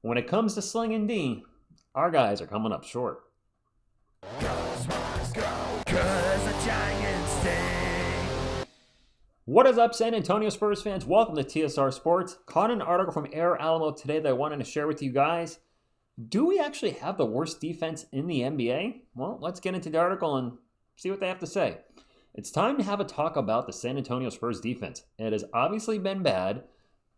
When it comes to slinging D, our guys are coming up short. What is up, San Antonio Spurs fans? Welcome to TSR Sports. Caught an article from Air Alamo today that I wanted to share with you guys. Do we actually have the worst defense in the NBA? Well, let's get into the article and see what they have to say. It's time to have a talk about the San Antonio Spurs defense. It has obviously been bad,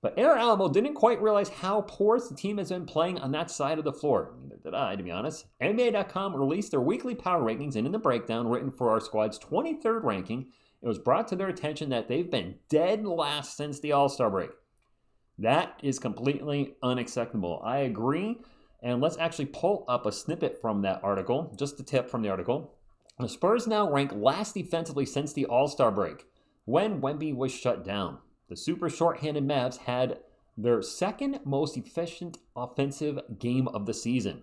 but Air Alamo didn't quite realize how porous the team has been playing on that side of the floor. Neither did I, to be honest. NBA.com released their weekly power rankings, and in the breakdown written for our squad's 23rd ranking, it was brought to their attention that they've been dead last since the All-Star break. That is completely unacceptable. I agree, and let's actually pull up a snippet from that article, just a tip from the article. The Spurs now rank last defensively since the All-Star break, when Wemby was shut down. The super short-handed Mavs had their second most efficient offensive game of the season.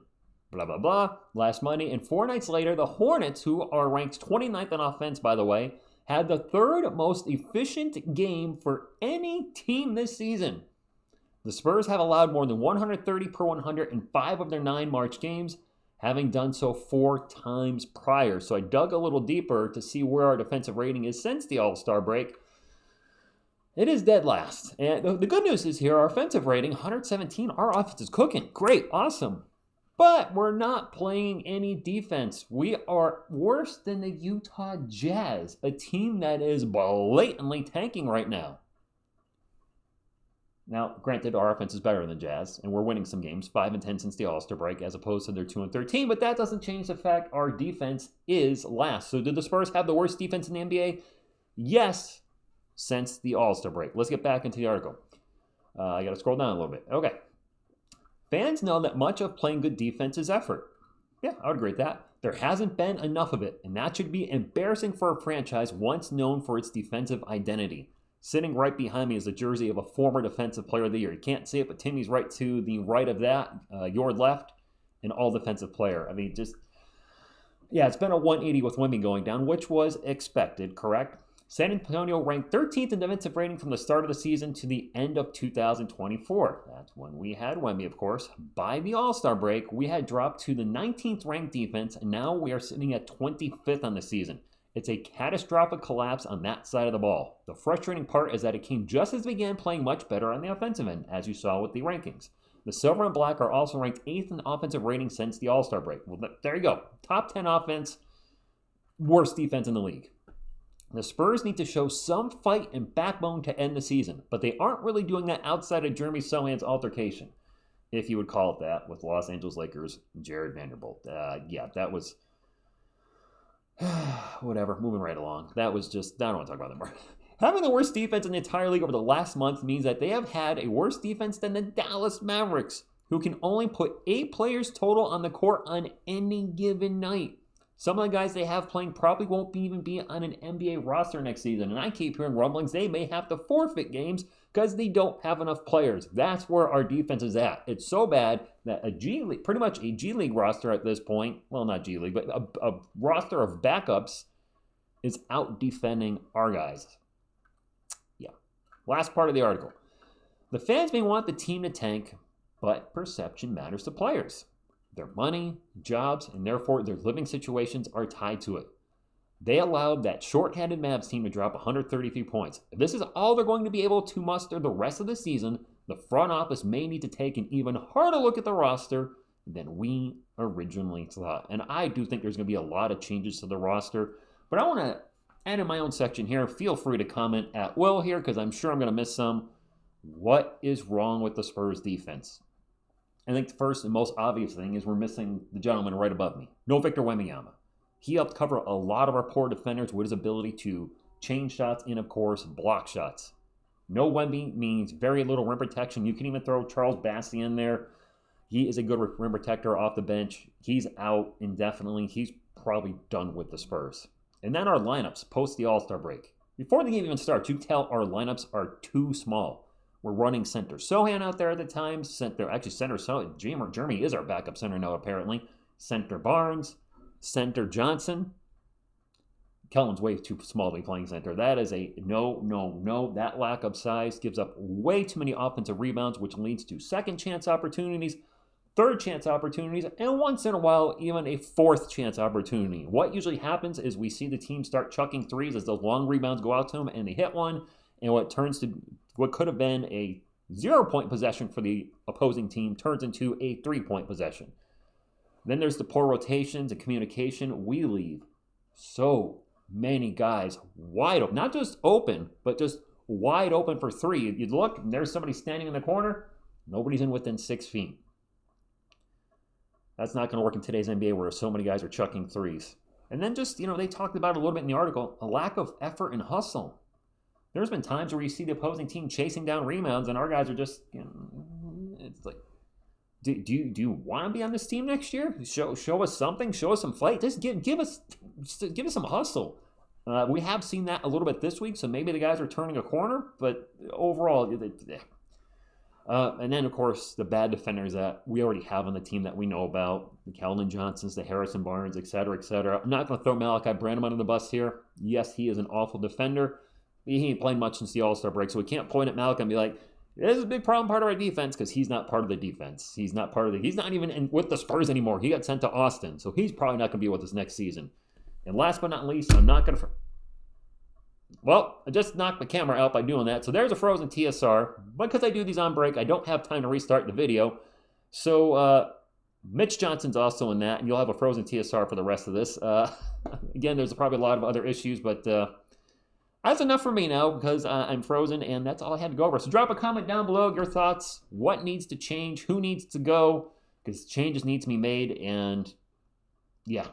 Blah, blah, blah. Last Monday, and 4 nights later, the Hornets, who are ranked 29th on offense, by the way, had the third most efficient game for any team this season. The Spurs have allowed more than 130 per 100 in 5 of their 9 March games, having done so 4 times prior. So I dug a little deeper to see where our defensive rating is since the All-Star break. It is dead last. And the good news is here, our offensive rating, 117, our offense is cooking. Great, awesome. But we're not playing any defense. We are worse than the Utah Jazz, a team that is blatantly tanking right now. Now, granted, our offense is better than Jazz, and we're winning some games, 5-10 since the All-Star break, as opposed to their 2-13, but that doesn't change the fact our defense is last. So did the Spurs have the worst defense in the NBA? Yes, since the All-Star break. Let's get back into the article. I got to scroll down a little bit. Okay. Fans know that much of playing good defense is effort. Yeah, I would agree with that. There hasn't been enough of it, and that should be embarrassing for a franchise once known for its defensive identity. Sitting right behind me is a jersey of a former Defensive Player of the Year. You can't see it, but Timmy's right to the right of that, your left, an all-defensive player. I mean, it's been a 180 with Wemby going down, which was expected, correct? San Antonio ranked 13th in defensive rating from the start of the season to the end of 2024. That's when we had Wemby, of course. By the All-Star break, we had dropped to the 19th ranked defense, and now we are sitting at 25th on the season. It's a catastrophic collapse on that side of the ball. The frustrating part is that it came just as we began playing much better on the offensive end, as you saw with the rankings. The Silver and Black are also ranked 8th in offensive rating since the All-Star break. Well, there you go. Top 10 offense, worst defense in the league. The Spurs need to show some fight and backbone to end the season, but they aren't really doing that outside of Jeremy Sohan's altercation, if you would call it that, with Los Angeles Lakers' Jared Vanderbilt. That was... whatever, moving right along. That was just... I don't want to talk about that more. Having the worst defense in the entire league over the last month means that they have had a worse defense than the Dallas Mavericks, who can only put 8 players total on the court on any given night. Some of the guys they have playing probably won't even be on an NBA roster next season, and I keep hearing rumblings they may have to forfeit games because they don't have enough players. That's where our defense is at. It's so bad that pretty much a G League roster at this point, well, not G League, but a roster of backups is out defending our guys. Yeah. Last part of the article. The fans may want the team to tank, but perception matters to players. Their money, jobs, and therefore their living situations are tied to it. They allowed that short-handed Mavs team to drop 133 points. If this is all they're going to be able to muster the rest of the season, the front office may need to take an even harder look at the roster than we originally thought. And I do think there's going to be a lot of changes to the roster. But I want to add in my own section here. Feel free to comment at will here because I'm sure I'm going to miss some. What is wrong with the Spurs defense? I think the first and most obvious thing is we're missing the gentleman right above me. No Victor Wembanyama. He helped cover a lot of our poor defenders with his ability to change shots and, of course, block shots. No Wemby means very little rim protection. You can even throw Charles Bassey in there. He is a good rim protector off the bench. He's out indefinitely. He's probably done with the Spurs. And then our lineups post the All-Star break. Before the game even starts, you can tell our lineups are too small. We're running center Sohan out there at the time. Center Sohan. Jeremy is our backup center now, apparently. Center Barnes. Center Johnson. Kellen's way too small to be playing center. That is a no. That lack of size gives up way too many offensive rebounds, which leads to second chance opportunities, third chance opportunities, and once in a while, even a fourth chance opportunity. What usually happens is we see the team start chucking threes as those long rebounds go out to them and they hit one, and what could have been a 0-point possession for the opposing team turns into a 3-point possession. Then there's the poor rotations and communication. We leave so many guys wide open, not just open, but just wide open for three. You'd look, and there's somebody standing in the corner. Nobody's in within 6 feet. That's not going to work in today's NBA where so many guys are chucking threes. And then just, they talked about it a little bit in the article, a lack of effort and hustle. There's been times where you see the opposing team chasing down rebounds, and our guys are just, it's like, do you want to be on this team next year? Show us something. Show us some fight. Just give us some hustle. We have seen that a little bit this week, so maybe the guys are turning a corner. But overall, and then of course the bad defenders that we already have on the team that we know about, the Keldon Johnsons, the Harrison Barnes, et cetera, et cetera. I'm not going to throw Malachi Branham under the bus here. Yes, he is an awful defender. He ain't played much since the All-Star break, so we can't point at Malachi and be like, this is a big problem, part of our defense, because he's not part of the defense. He's not even with the Spurs anymore. He got sent to Austin, so he's probably not going to be with us next season. And last but not least, I'm not going to... Well, I just knocked the camera out by doing that. So there's a frozen TSR. But because I do these on break, I don't have time to restart the video. So Mitch Johnson's also in that, and you'll have a frozen TSR for the rest of this. Again, there's probably a lot of other issues, but... that's enough for me now because I'm frozen, and that's all I had to go over. So drop a comment down below, your thoughts, what needs to change, who needs to go, because changes need to be made. And yeah,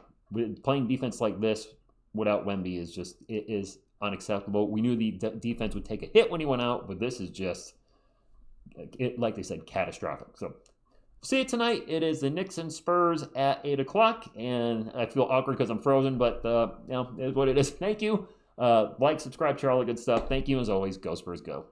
playing defense like this without Wemby is unacceptable. We knew the defense would take a hit when he went out, but this is just, like they said, catastrophic. So see you tonight. It is the Knicks and Spurs at 8 o'clock, and I feel awkward because I'm frozen, but it is what it is. Thank you. Like, subscribe, share, all the good stuff. Thank you, as always. Go Spurs, go.